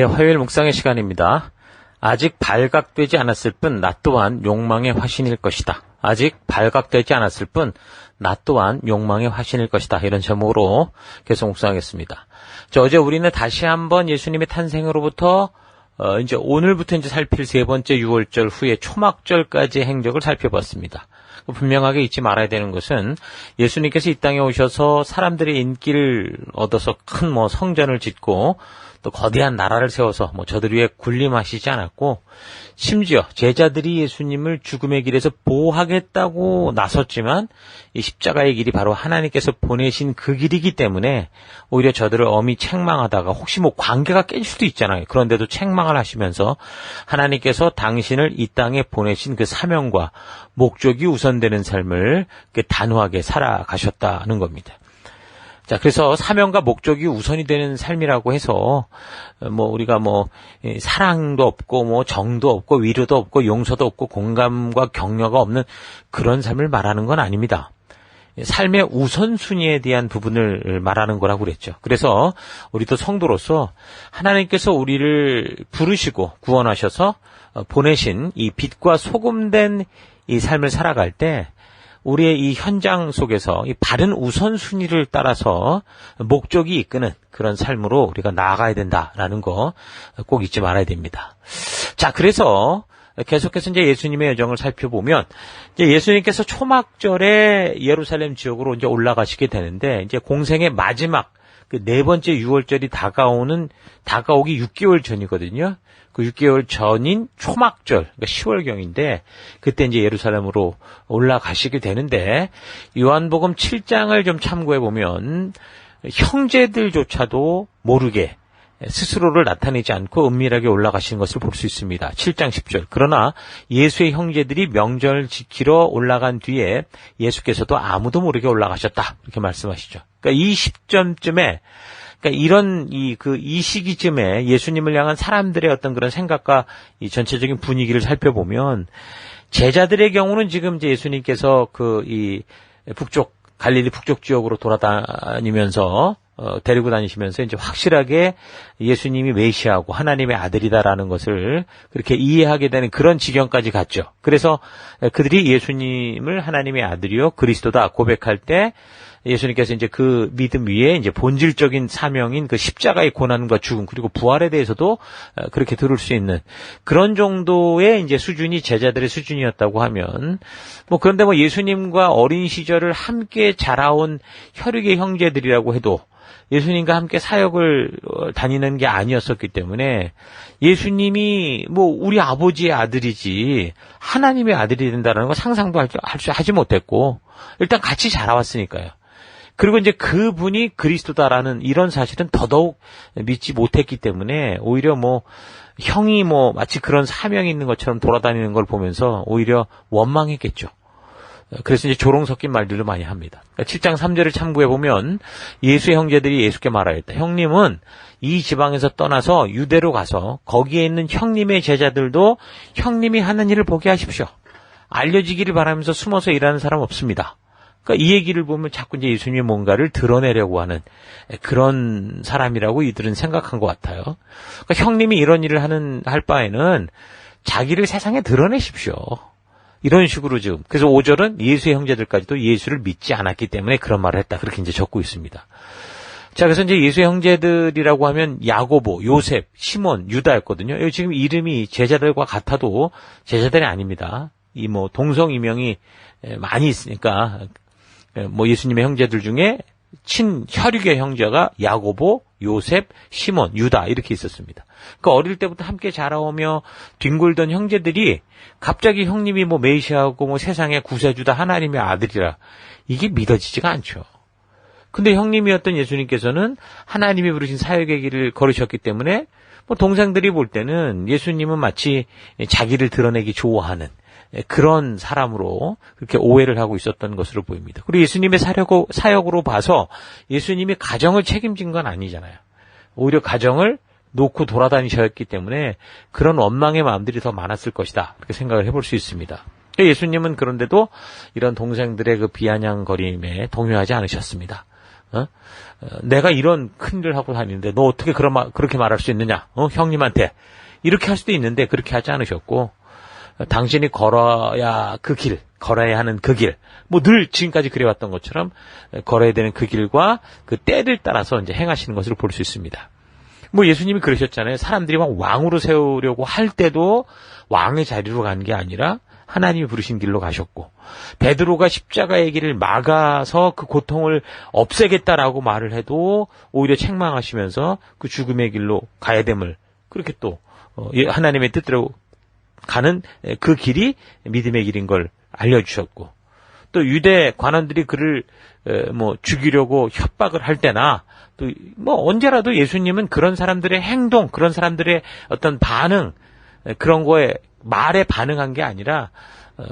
화요일 묵상의 시간입니다. 아직 발각되지 않았을 뿐 나 또한 욕망의 화신일 것이다. 아직 발각되지 않았을 뿐 나 또한 욕망의 화신일 것이다. 이런 제목으로 계속 묵상하겠습니다. 어제 우리는 다시 한번 예수님의 탄생으로부터 이제 오늘부터 이제 살필 세 번째 유월절 후에 초막절까지의 행적을 살펴봤습니다. 분명하게 잊지 말아야 되는 것은 예수님께서 이 땅에 오셔서 사람들의 인기를 얻어서 큰 성전을 짓고 또 거대한 나라를 세워서 저들 위에 군림하시지 않았고, 심지어 제자들이 예수님을 죽음의 길에서 보호하겠다고 나섰지만 이 십자가의 길이 바로 하나님께서 보내신 그 길이기 때문에 오히려 저들을 엄히 책망하다가 혹시 관계가 깨질 수도 있잖아요. 그런데도 책망을 하시면서 하나님께서 당신을 이 땅에 보내신 그 사명과 목적이 우선되는 삶을 단호하게 살아가셨다는 겁니다. 자, 그래서 사명과 목적이 우선이 되는 삶이라고 해서 우리가 사랑도 없고 정도 없고 위로도 없고 용서도 없고 공감과 격려가 없는 그런 삶을 말하는 건 아닙니다. 삶의 우선순위에 대한 부분을 말하는 거라고 그랬죠. 그래서 우리도 성도로서 하나님께서 우리를 부르시고 구원하셔서 보내신 이 빛과 소금된 이 삶을 살아갈 때 우리의 이 현장 속에서 이 바른 우선순위를 따라서 목적이 이끄는 그런 삶으로 우리가 나아가야 된다라는 거 꼭 잊지 말아야 됩니다. 자, 그래서 계속해서 이제 예수님의 여정을 살펴보면 이제 예수님께서 초막절에 예루살렘 지역으로 이제 올라가시게 되는데, 이제 공생의 마지막 그 네 번째 유월절이 다가오기 6개월 전이거든요. 그 6개월 전인 초막절, 그러니까 10월경인데, 그때 이제 예루살렘으로 올라가시게 되는데, 요한복음 7장을 좀 참고해보면, 형제들조차도 모르게 스스로를 나타내지 않고 은밀하게 올라가시는 것을 볼 수 있습니다. 7장 10절. 그러나 예수의 형제들이 명절을 지키러 올라간 뒤에 예수께서도 아무도 모르게 올라가셨다. 이렇게 말씀하시죠. 그러니까 이 시점쯤에, 이런 이 시기쯤에 예수님을 향한 사람들의 어떤 그런 생각과 이 전체적인 분위기를 살펴보면, 제자들의 경우는 지금 이제 예수님께서 갈릴리 북쪽 지역으로 돌아다니면서 데리고 다니시면서 이제 확실하게 예수님이 메시아고 하나님의 아들이다라는 것을 그렇게 이해하게 되는 그런 지경까지 갔죠. 그래서 그들이 예수님을 하나님의 아들이요 그리스도다 고백할 때 예수님께서 이제 그 믿음 위에 이제 본질적인 사명인 그 십자가의 고난과 죽음 그리고 부활에 대해서도 그렇게 들을 수 있는 그런 정도의 이제 수준이 제자들의 수준이었다고 하면, 그런데 예수님과 어린 시절을 함께 자라온 혈육의 형제들이라고 해도 예수님과 함께 사역을 다니는 게 아니었었기 때문에 예수님이 우리 아버지의 아들이지 하나님의 아들이 된다는 거 상상도 하지 못했고, 일단 같이 자라왔으니까요. 그리고 이제 그분이 그리스도다라는 이런 사실은 더더욱 믿지 못했기 때문에 오히려 형이 마치 그런 사명이 있는 것처럼 돌아다니는 걸 보면서 오히려 원망했겠죠. 그래서 이제 조롱 섞인 말들을 많이 합니다. 7장 3절을 참고해보면 예수의 형제들이 예수께 말하였다. 형님은 이 지방에서 떠나서 유대로 가서 거기에 있는 형님의 제자들도 형님이 하는 일을 보게 하십시오. 알려지기를 바라면서 숨어서 일하는 사람 없습니다. 그러니까 이 얘기를 보면 자꾸 이제 예수님이 뭔가를 드러내려고 하는 그런 사람이라고 이들은 생각한 것 같아요. 그러니까 형님이 이런 일을 할 바에는 자기를 세상에 드러내십시오. 이런 식으로 지금. 그래서 5절은 예수의 형제들까지도 예수를 믿지 않았기 때문에 그런 말을 했다. 그렇게 이제 적고 있습니다. 자, 그래서 이제 예수의 형제들이라고 하면 야고보, 요셉, 시몬, 유다였거든요. 여기 지금 이름이 제자들과 같아도 제자들이 아닙니다. 동성이명이 많이 있으니까, 예수님의 형제들 중에 친혈육의 형제가 야고보, 요셉, 시몬, 유다 이렇게 있었습니다. 어릴 때부터 함께 자라오며 뒹굴던 형제들이 갑자기 형님이 메시아고 세상의 구세주다 하나님의 아들이라 이게 믿어지지가 않죠. 근데 형님이었던 예수님께서는 하나님이 부르신 사역의 길을 걸으셨기 때문에 동생들이 볼 때는 예수님은 마치 자기를 드러내기 좋아하는 그런 사람으로 그렇게 오해를 하고 있었던 것으로 보입니다. 그리고 예수님의 사역으로 봐서 예수님이 가정을 책임진 건 아니잖아요. 오히려 가정을 놓고 돌아다니셨기 때문에 그런 원망의 마음들이 더 많았을 것이다. 그렇게 생각을 해볼 수 있습니다. 예수님은 그런데도 이런 동생들의 그 비아냥거림에 동요하지 않으셨습니다. 내가 이런 큰일을 하고 다니는데 너 어떻게 그렇게 말할 수 있느냐? 형님한테. 이렇게 할 수도 있는데 그렇게 하지 않으셨고, 당신이 걸어야 하는 그 길, 뭐 늘 지금까지 그래왔던 것처럼 걸어야 되는 그 길과 그 때를 따라서 이제 행하시는 것을 볼 수 있습니다. 뭐 예수님이 그러셨잖아요. 사람들이 막 왕으로 세우려고 할 때도 왕의 자리로 간 게 아니라 하나님이 부르신 길로 가셨고, 베드로가 십자가의 길을 막아서 그 고통을 없애겠다라고 말을 해도 오히려 책망하시면서 그 죽음의 길로 가야 됨을, 그렇게 또 하나님의 뜻대로 가는 그 길이 믿음의 길인 걸 알려주셨고, 또 유대 관원들이 그를 죽이려고 협박을 할 때나, 또 언제라도 예수님은 그런 사람들의 행동, 그런 사람들의 어떤 반응, 그런 거에 말에 반응한 게 아니라,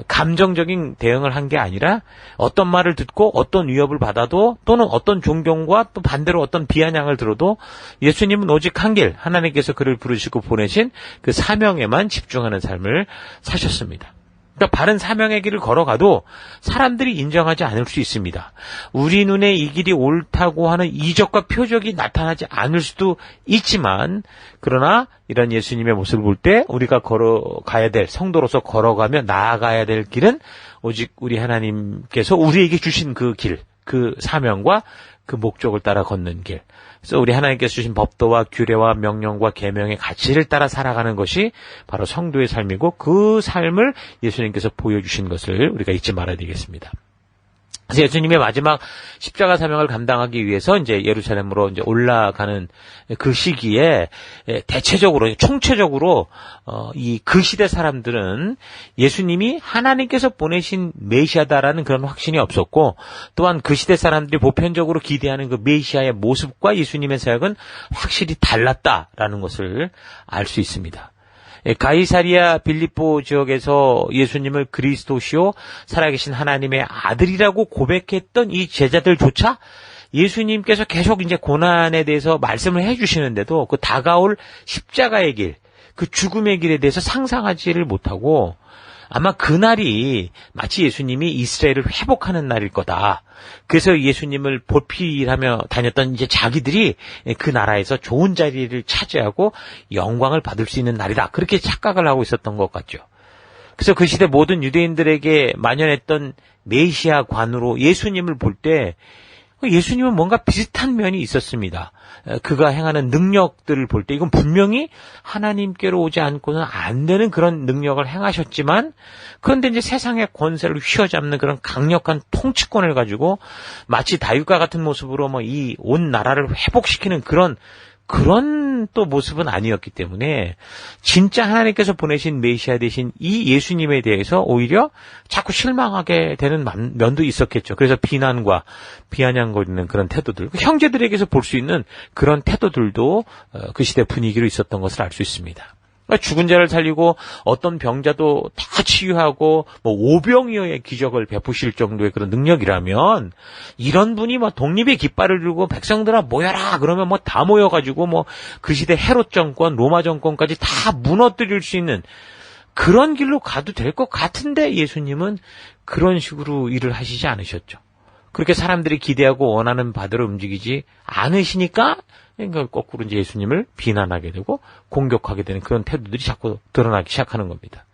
감정적인 대응을 한 게 아니라, 어떤 말을 듣고 어떤 위협을 받아도, 또는 어떤 존경과 또 반대로 어떤 비아냥을 들어도 예수님은 오직 한 길, 하나님께서 그를 부르시고 보내신 그 사명에만 집중하는 삶을 사셨습니다. 그러니까 바른 사명의 길을 걸어가도 사람들이 인정하지 않을 수 있습니다. 우리 눈에 이 길이 옳다고 하는 이적과 표적이 나타나지 않을 수도 있지만, 그러나 이런 예수님의 모습을 볼 때 우리가 걸어가야 될, 성도로서 걸어가며 나아가야 될 길은 오직 우리 하나님께서 우리에게 주신 그 길, 그 사명과 그 목적을 따라 걷는 길. 그래서 우리 하나님께서 주신 법도와 규례와 명령과 계명의 가치를 따라 살아가는 것이 바로 성도의 삶이고, 그 삶을 예수님께서 보여주신 것을 우리가 잊지 말아야 되겠습니다. 그래서 예수님의 마지막 십자가 사명을 감당하기 위해서 이제 예루살렘으로 이제 올라가는 그 시기에 대체적으로, 총체적으로 그 시대 사람들은 예수님이 하나님께서 보내신 메시아다라는 그런 확신이 없었고, 또한 그 시대 사람들이 보편적으로 기대하는 그 메시아의 모습과 예수님의 사역은 확실히 달랐다라는 것을 알 수 있습니다. 가이사리아 빌립보 지역에서 예수님을 그리스도시요 살아계신 하나님의 아들이라고 고백했던 이 제자들조차 예수님께서 계속 이제 고난에 대해서 말씀을 해주시는데도 그 다가올 십자가의 길, 그 죽음의 길에 대해서 상상하지를 못하고, 아마 그날이 마치 예수님이 이스라엘을 회복하는 날일 거다. 그래서 예수님을 보필하며 다녔던 이제 자기들이 그 나라에서 좋은 자리를 차지하고 영광을 받을 수 있는 날이다. 그렇게 착각을 하고 있었던 것 같죠. 그래서 그 시대 모든 유대인들에게 만연했던 메시아관으로 예수님을 볼 때 예수님은 뭔가 비슷한 면이 있었습니다. 그가 행하는 능력들을 볼 때 이건 분명히 하나님께로 오지 않고는 안 되는 그런 능력을 행하셨지만, 그런데 이제 세상의 권세를 휘어잡는 그런 강력한 통치권을 가지고 마치 다윗과 같은 모습으로 이 온 나라를 회복시키는 그런 또 모습은 아니었기 때문에, 진짜 하나님께서 보내신 메시아 되신 이 예수님에 대해서 오히려 자꾸 실망하게 되는 면도 있었겠죠. 그래서 비난과 비아냥거리는 그런 태도들, 형제들에게서 볼 수 있는 그런 태도들도 그 시대 분위기로 있었던 것을 알 수 있습니다. 죽은 자를 살리고 어떤 병자도 다 치유하고 오병이어의 기적을 베푸실 정도의 그런 능력이라면, 이런 분이 독립의 깃발을 들고 백성들아 모여라 그러면 다 모여가지고 그 시대 헤롯 정권, 로마 정권까지 다 무너뜨릴 수 있는 그런 길로 가도 될 것 같은데, 예수님은 그런 식으로 일을 하시지 않으셨죠. 그렇게 사람들이 기대하고 원하는 바대로 움직이지 않으시니까, 그러니까 거꾸로 이제 예수님을 비난하게 되고 공격하게 되는 그런 태도들이 자꾸 드러나기 시작하는 겁니다.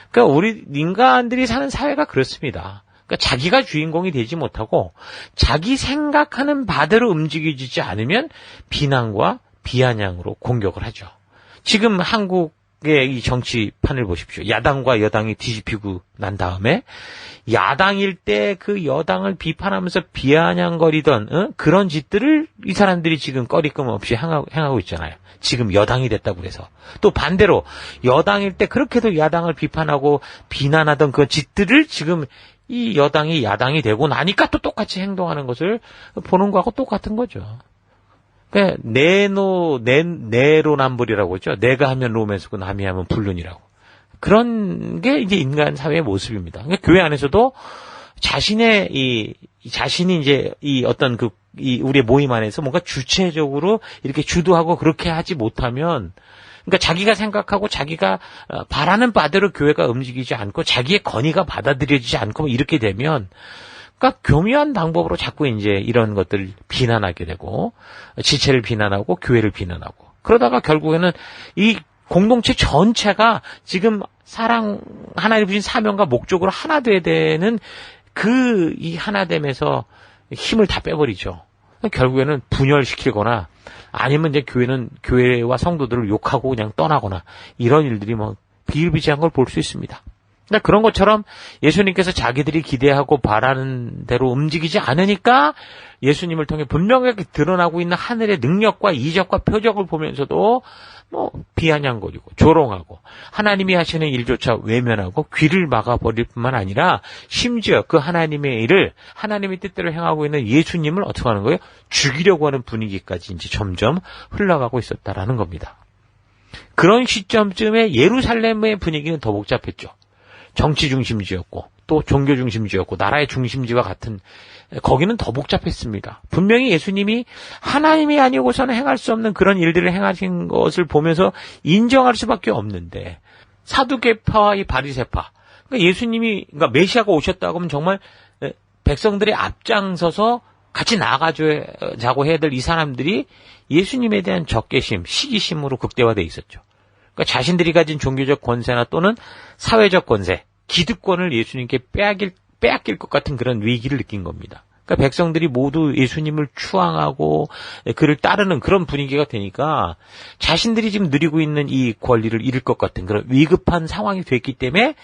그러니까 우리 인간들이 사는 사회가 그렇습니다. 그러니까 자기가 주인공이 되지 못하고 자기 생각하는 바대로 움직이지 않으면 비난과 비아냥으로 공격을 하죠. 지금 한국의 이 정치판을 보십시오. 야당과 여당이 뒤집히고 난 다음에 야당일 때 그 여당을 비판하면서 비아냥거리던 그런 짓들을 이 사람들이 지금 꺼리낌 없이 행하고 있잖아요. 지금 여당이 됐다고 그래서. 또 반대로 여당일 때 그렇게도 야당을 비판하고 비난하던 그 짓들을 지금 이 여당이 야당이 되고 나니까 또 똑같이 행동하는 것을 보는 거하고 똑같은 거죠. 그러니까 내로남불이라고 했죠. 내가 하면 로맨스고 남이 하면 불륜이라고. 그런 게 이제 인간 사회의 모습입니다. 그러니까 교회 안에서도 자신이 이제 이 어떤 우리의 모임 안에서 뭔가 주체적으로 이렇게 주도하고 그렇게 하지 못하면, 그러니까 자기가 생각하고 자기가 바라는 바대로 교회가 움직이지 않고 자기의 건의가 받아들여지지 않고 이렇게 되면, 그러니까 교묘한 방법으로 자꾸 이제 이런 것들을 비난하게 되고 지체를 비난하고 교회를 비난하고 그러다가 결국에는 이 공동체 전체가 지금 하나님 주신 사명과 목적으로 하나 돼야 되는 이 하나됨에서 힘을 다 빼버리죠. 결국에는 분열시키거나 아니면 이제 교회와 성도들을 욕하고 그냥 떠나거나 이런 일들이 뭐 비일비재한 걸 볼 수 있습니다. 그러니까 그런 것처럼 예수님께서 자기들이 기대하고 바라는 대로 움직이지 않으니까 예수님을 통해 분명하게 드러나고 있는 하늘의 능력과 이적과 표적을 보면서도 뭐 비아냥거리고 조롱하고 하나님이 하시는 일조차 외면하고 귀를 막아버릴 뿐만 아니라 심지어 그 하나님의 일을 하나님의 뜻대로 행하고 있는 예수님을 어떻게 하는 거예요? 죽이려고 하는 분위기까지 이제 점점 흘러가고 있었다라는 겁니다. 그런 시점쯤에 예루살렘의 분위기는 더 복잡했죠. 정치 중심지였고 또 종교 중심지였고 나라의 중심지와 같은 거기는 더 복잡했습니다. 분명히 예수님이 하나님이 아니고서는 행할 수 없는 그런 일들을 행하신 것을 보면서 인정할 수밖에 없는데 사두개파와 이 바리새파 그러니까 예수님이 그러니까 메시아가 오셨다고 하면 정말 백성들의 앞장서서 같이 나아가자고 해야 될 이 사람들이 예수님에 대한 적개심, 시기심으로 극대화되어 있었죠. 그러니까 자신들이 가진 종교적 권세나 또는 사회적 권세, 기득권을 예수님께 빼앗길 것 같은 그런 위기를 느낀 겁니다. 그러니까 백성들이 모두 예수님을 추앙하고 그를 따르는 그런 분위기가 되니까 자신들이 지금 누리고 있는 이 권리를 잃을 것 같은 그런 위급한 상황이 됐기 때문에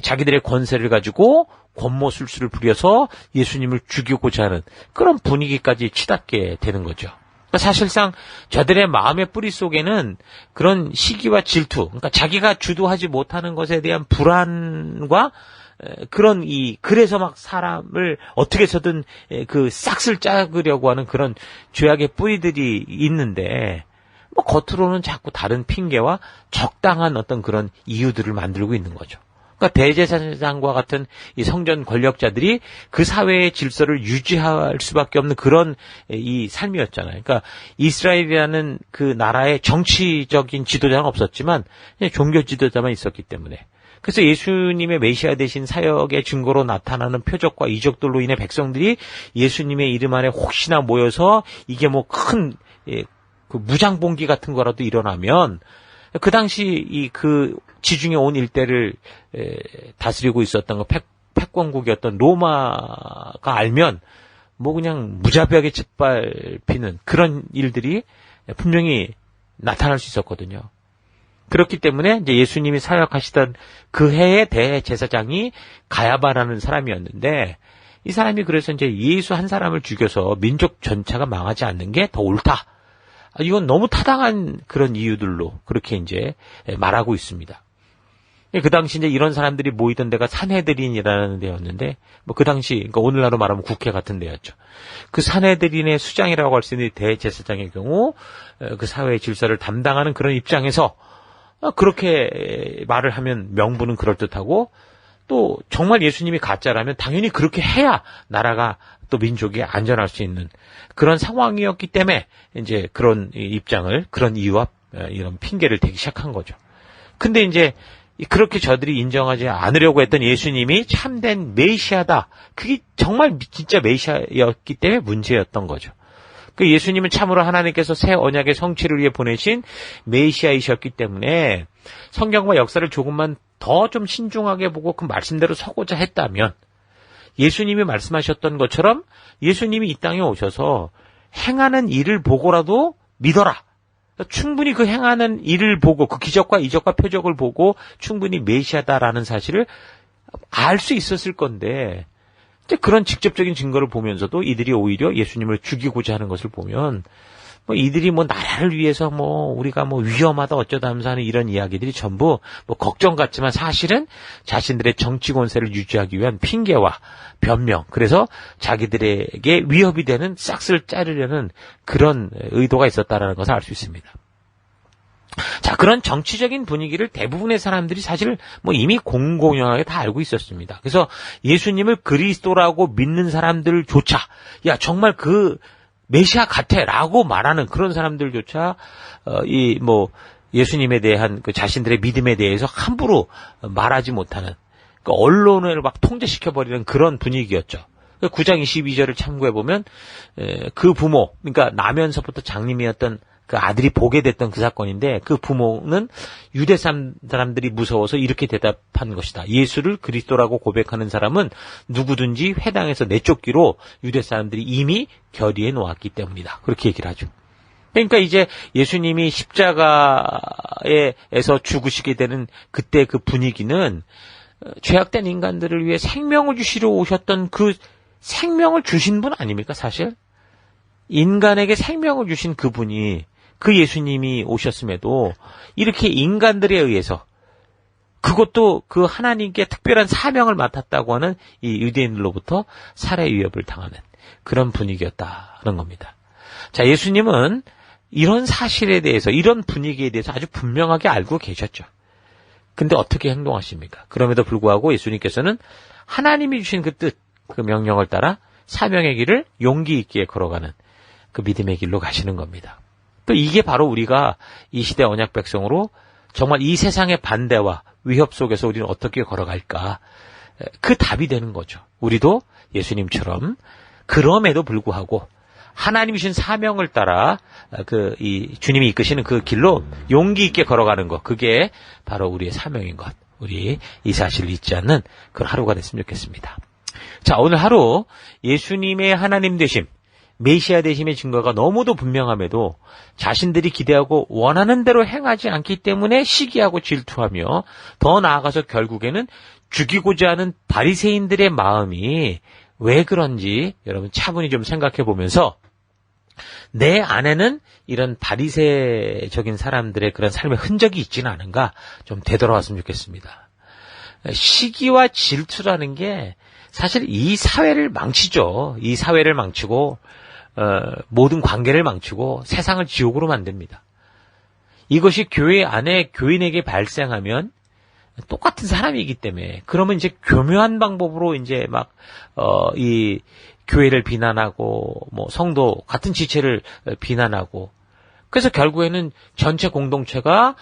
자기들의 권세를 가지고 권모술수를 부려서 예수님을 죽이고자 하는 그런 분위기까지 치닫게 되는 거죠. 그러니까 사실상 저들의 마음의 뿌리 속에는 그런 시기와 질투, 그러니까 자기가 주도하지 못하는 것에 대한 불안과 그래서 막 사람을 어떻게 해서든 그 싹쓸 짜으려고 하는 그런 죄악의 뿌리들이 있는데, 뭐 겉으로는 자꾸 다른 핑계와 적당한 어떤 그런 이유들을 만들고 있는 거죠. 그러니까 대제사장과 같은 이 성전 권력자들이 그 사회의 질서를 유지할 수밖에 없는 그런 이 삶이었잖아요. 그러니까 이스라엘이라는 그 나라의 정치적인 지도자는 없었지만 종교 지도자만 있었기 때문에. 그래서 예수님의 메시아 되신 사역의 증거로 나타나는 표적과 이적들로 인해 백성들이 예수님의 이름 안에 혹시나 모여서 이게 뭐 큰 그 무장봉기 같은 거라도 일어나면 그 당시 그 지중해 온 일대를 다스리고 있었던 패권국이었던 로마가 알면 뭐 그냥 무자비하게 짓밟히는 그런 일들이 분명히 나타날 수 있었거든요. 그렇기 때문에 이제 예수님이 사역하시던 그 해의 대제사장이 가야바라는 사람이었는데 이 사람이 그래서 이제 예수 한 사람을 죽여서 민족 전체가 망하지 않는 게 더 옳다. 이건 너무 타당한 그런 이유들로 그렇게 이제 말하고 있습니다. 그 당시 이제 이런 사람들이 모이던 데가 산헤드린이라는 데였는데, 뭐 그 당시, 그러니까 오늘날로 말하면 국회 같은 데였죠. 그 산헤드린의 수장이라고 할 수 있는 대제사장의 경우, 그 사회의 질서를 담당하는 그런 입장에서, 그렇게 말을 하면 명분은 그럴듯하고, 또 정말 예수님이 가짜라면 당연히 그렇게 해야 나라가 또 민족이 안전할 수 있는 그런 상황이었기 때문에 이제 그런 입장을, 그런 이유와 이런 핑계를 대기 시작한 거죠. 근데 이제 그렇게 저들이 인정하지 않으려고 했던 예수님이 참된 메시아다. 그게 정말 진짜 메시아였기 때문에 문제였던 거죠. 그 예수님은 참으로 하나님께서 새 언약의 성취를 위해 보내신 메시아이셨기 때문에 성경과 역사를 조금만 더 좀 신중하게 보고 그 말씀대로 서고자 했다면 예수님이 말씀하셨던 것처럼 예수님이 이 땅에 오셔서 행하는 일을 보고라도 믿어라. 충분히 그 행하는 일을 보고 그 기적과 이적과 표적을 보고 충분히 메시아다라는 사실을 알 수 있었을 건데 그런 직접적인 증거를 보면서도 이들이 오히려 예수님을 죽이고자 하는 것을 보면 뭐 이들이 뭐 나라를 위해서 뭐 우리가 뭐 위험하다 어쩌다 하면서 하는 이런 이야기들이 전부 뭐 걱정 같지만 사실은 자신들의 정치 권세를 유지하기 위한 핑계와 변명, 그래서 자기들에게 위협이 되는 싹쓸 자르려는 그런 의도가 있었다라는 것을 알 수 있습니다. 자, 그런 정치적인 분위기를 대부분의 사람들이 사실 뭐 이미 공공연하게 다 알고 있었습니다. 그래서 예수님을 그리스도라고 믿는 사람들조차 야 정말 그 메시아 같아라고 말하는 그런 사람들조차 이 뭐 예수님에 대한 그 자신들의 믿음에 대해서 함부로 말하지 못하는 그 언론을 막 통제시켜 버리는 그런 분위기였죠. 9장 22절을 참고해보면 그 부모, 그러니까 나면서부터 장님이었던 그 아들이 보게 됐던 그 사건인데 그 부모는 유대 사람들이 무서워서 이렇게 대답한 것이다. 예수를 그리스도라고 고백하는 사람은 누구든지 회당에서 내쫓기로 유대 사람들이 이미 결의해 놓았기 때문이다. 그렇게 얘기를 하죠. 그러니까 이제 예수님이 십자가에서 죽으시게 되는 그때 그 분위기는 죄악된 인간들을 위해 생명을 주시러 오셨던 그 생명을 주신 분 아닙니까, 사실? 인간에게 생명을 주신 그분이, 그 예수님이 오셨음에도 이렇게 인간들에 의해서, 그것도 그 하나님께 특별한 사명을 맡았다고 하는 이 유대인들로부터 살해 위협을 당하는 그런 분위기였다는 겁니다. 자, 예수님은 이런 사실에 대해서, 이런 분위기에 대해서 아주 분명하게 알고 계셨죠. 근데 어떻게 행동하십니까? 그럼에도 불구하고 예수님께서는 하나님이 주신 그 뜻, 그 명령을 따라 사명의 길을 용기 있게 걸어가는 그 믿음의 길로 가시는 겁니다. 또 이게 바로 우리가 이 시대 언약 백성으로 정말 이 세상의 반대와 위협 속에서 우리는 어떻게 걸어갈까? 그 답이 되는 거죠. 우리도 예수님처럼 그럼에도 불구하고 하나님이 주신 사명을 따라 이 주님이 이끄시는 그 길로 용기 있게 걸어가는 것, 그게 바로 우리의 사명인 것. 우리 이 사실을 잊지 않는 그런 하루가 됐으면 좋겠습니다. 자, 오늘 하루 예수님의 하나님 되심, 메시아 되심의 증거가 너무도 분명함에도 자신들이 기대하고 원하는 대로 행하지 않기 때문에 시기하고 질투하며 더 나아가서 결국에는 죽이고자 하는 바리새인들의 마음이 왜 그런지 여러분 차분히 좀 생각해 보면서 내 안에는 이런 바리새적인 사람들의 그런 삶의 흔적이 있지는 않은가 좀 되돌아왔으면 좋겠습니다. 시기와 질투라는 게 사실 이 사회를 망치죠. 이 사회를 망치고 모든 관계를 망치고 세상을 지옥으로 만듭니다. 이것이 교회 안에 교인에게 발생하면 똑같은 사람이기 때문에 그러면 이제 교묘한 방법으로 이제 막 이 교회를 비난하고 뭐 성도 같은 지체를 비난하고 그래서 결국에는 전체 공동체가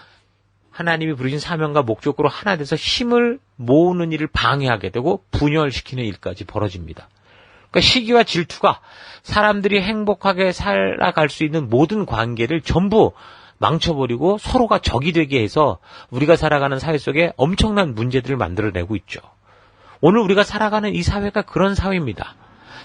하나님이 부르신 사명과 목적으로 하나 돼서 힘을 모으는 일을 방해하게 되고 분열시키는 일까지 벌어집니다. 그러니까 시기와 질투가 사람들이 행복하게 살아갈 수 있는 모든 관계를 전부 망쳐버리고 서로가 적이 되게 해서 우리가 살아가는 사회 속에 엄청난 문제들을 만들어내고 있죠. 오늘 우리가 살아가는 이 사회가 그런 사회입니다.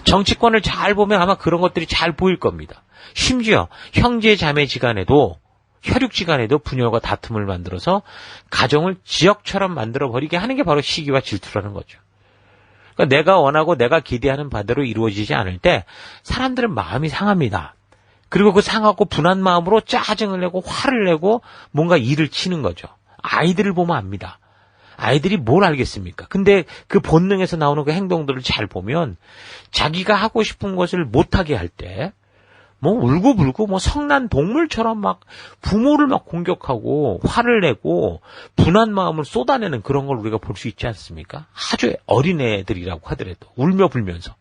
정치권을 잘 보면 아마 그런 것들이 잘 보일 겁니다. 심지어 형제 자매지간에도 혈육지간에도 분열과 다툼을 만들어서 가정을 지역처럼 만들어버리게 하는 게 바로 시기와 질투라는 거죠. 그러니까 내가 원하고 내가 기대하는 바대로 이루어지지 않을 때 사람들은 마음이 상합니다. 그리고 그 상하고 분한 마음으로 짜증을 내고 화를 내고 뭔가 일을 치는 거죠. 아이들을 보면 압니다. 아이들이 뭘 알겠습니까? 근데 그 본능에서 나오는 그 행동들을 잘 보면 자기가 하고 싶은 것을 못하게 할 때 뭐 울고불고 뭐 성난 동물처럼 막 부모를 막 공격하고 화를 내고 분한 마음을 쏟아내는 그런 걸 우리가 볼 수 있지 않습니까? 아주 어린애들이라고 하더라도 울며 불면서.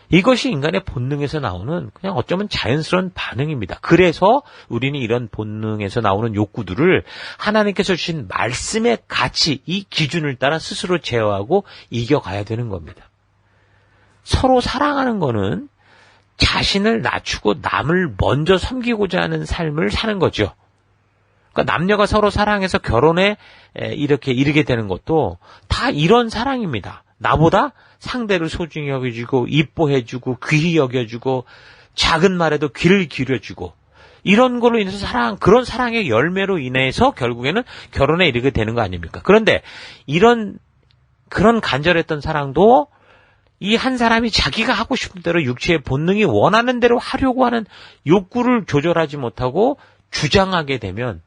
이것이 인간의 본능에서 나오는 그냥 어쩌면 자연스러운 반응입니다. 그래서 우리는 이런 본능에서 나오는 욕구들을 하나님께서 주신 말씀의 가치, 이 기준을 따라 스스로 제어하고 이겨가야 되는 겁니다. 서로 사랑하는 거는 자신을 낮추고 남을 먼저 섬기고자 하는 삶을 사는 거죠. 그러니까 남녀가 서로 사랑해서 결혼에 이렇게 이르게 되는 것도 다 이런 사랑입니다. 나보다 상대를 소중히 여겨주고 이뻐해주고 귀히 여겨주고 작은 말에도 귀를 기울여주고 이런 걸로 인해서 그런 사랑의 열매로 인해서 결국에는 결혼에 이르게 되는 거 아닙니까? 그런데 그런 간절했던 사랑도 이 한 사람이 자기가 하고 싶은 대로 육체의 본능이 원하는 대로 하려고 하는 욕구를 조절하지 못하고 주장하게 되면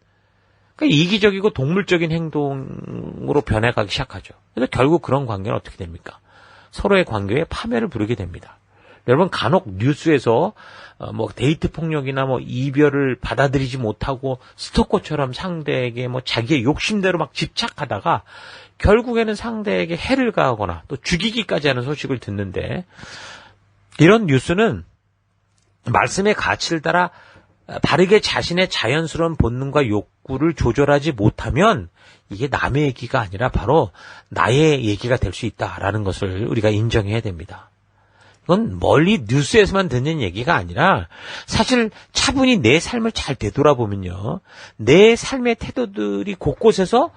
그러니까 이기적이고 동물적인 행동으로 변해가기 시작하죠. 그래서 결국 그런 관계는 어떻게 됩니까? 서로의 관계에 파멸을 부르게 됩니다. 여러분 간혹 뉴스에서 뭐 데이트 폭력이나 뭐 이별을 받아들이지 못하고 스토커처럼 상대에게 뭐 자기의 욕심대로 막 집착하다가 결국에는 상대에게 해를 가하거나 또 죽이기까지 하는 소식을 듣는데 이런 뉴스는 말씀의 가치를 따라 바르게 자신의 자연스러운 본능과 욕구를 조절하지 못하면 이게 남의 얘기가 아니라 바로 나의 얘기가 될 수 있다라는 것을 우리가 인정해야 됩니다. 그건 멀리 뉴스에서만 듣는 얘기가 아니라 사실 차분히 내 삶을 잘 되돌아보면요. 내 삶의 태도들이 곳곳에서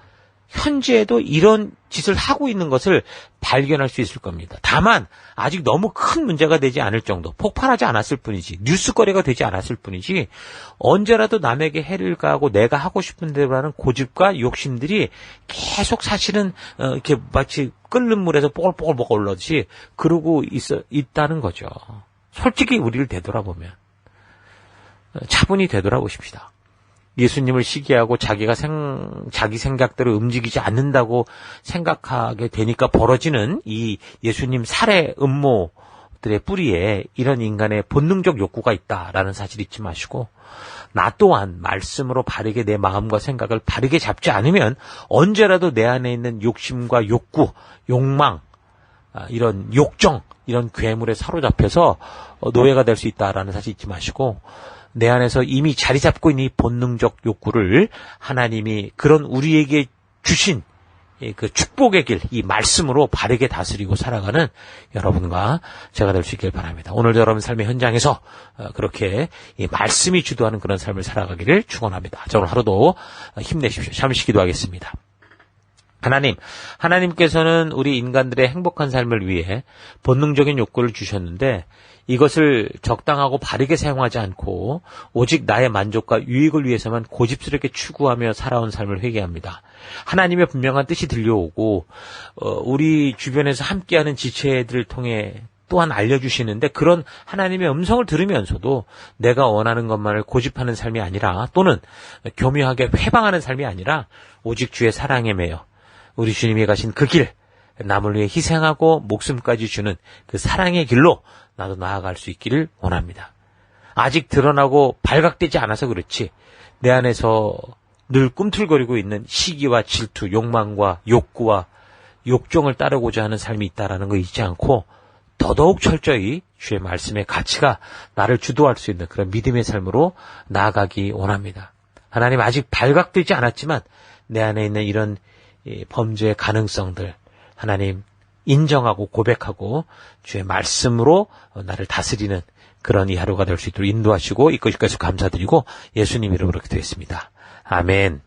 현재에도 이런 짓을 하고 있는 것을 발견할 수 있을 겁니다. 다만 아직 너무 큰 문제가 되지 않을 정도, 폭발하지 않았을 뿐이지, 뉴스거리가 되지 않았을 뿐이지 언제라도 남에게 해를 가하고 내가 하고 싶은 대로 하는 고집과 욕심들이 계속 사실은 이렇게 마치 끓는 물에서 뽀글뽀글 올라오듯이 그러고 있다는 거죠. 솔직히 우리를 되돌아보면 차분히 되돌아보십시다. 예수님을 시기하고 자기 생각대로 움직이지 않는다고 생각하게 되니까 벌어지는 이 예수님 살해 음모들의 뿌리에 이런 인간의 본능적 욕구가 있다라는 사실 잊지 마시고, 나 또한 말씀으로 바르게 내 마음과 생각을 바르게 잡지 않으면 언제라도 내 안에 있는 욕심과 욕구, 욕망, 이런 욕정, 이런 괴물에 사로잡혀서 노예가 될 수 있다라는 사실 잊지 마시고, 내 안에서 이미 자리 잡고 있는 이 본능적 욕구를 하나님이 그런 우리에게 주신 그 축복의 길, 이 말씀으로 바르게 다스리고 살아가는 여러분과 제가 될 수 있길 바랍니다. 오늘도 여러분 삶의 현장에서 그렇게 이 말씀이 주도하는 그런 삶을 살아가기를 축원합니다. 자, 오늘 하루도 힘내십시오. 잠시 기도하겠습니다. 하나님께서는 우리 인간들의 행복한 삶을 위해 본능적인 욕구를 주셨는데 이것을 적당하고 바르게 사용하지 않고 오직 나의 만족과 유익을 위해서만 고집스럽게 추구하며 살아온 삶을 회개합니다. 하나님의 분명한 뜻이 들려오고 우리 주변에서 함께하는 지체들을 통해 또한 알려주시는데 그런 하나님의 음성을 들으면서도 내가 원하는 것만을 고집하는 삶이 아니라 또는 교묘하게 회방하는 삶이 아니라 오직 주의 사랑에 매여 우리 주님이 가신 그 길, 남을 위해 희생하고 목숨까지 주는 그 사랑의 길로 나도 나아갈 수 있기를 원합니다. 아직 드러나고 발각되지 않아서 그렇지 내 안에서 늘 꿈틀거리고 있는 시기와 질투, 욕망과 욕구와 욕정을 따르고자 하는 삶이 있다는 거 잊지 않고 더더욱 철저히 주의 말씀의 가치가 나를 주도할 수 있는 그런 믿음의 삶으로 나아가기 원합니다. 하나님, 아직 발각되지 않았지만 내 안에 있는 이런 범죄의 가능성들 하나님 인정하고 고백하고 주의 말씀으로 나를 다스리는 그런 이 하루가 될 수 있도록 인도하시고 이끌 것을 감사드리고 예수님 이름으로 기도했습니다. 아멘.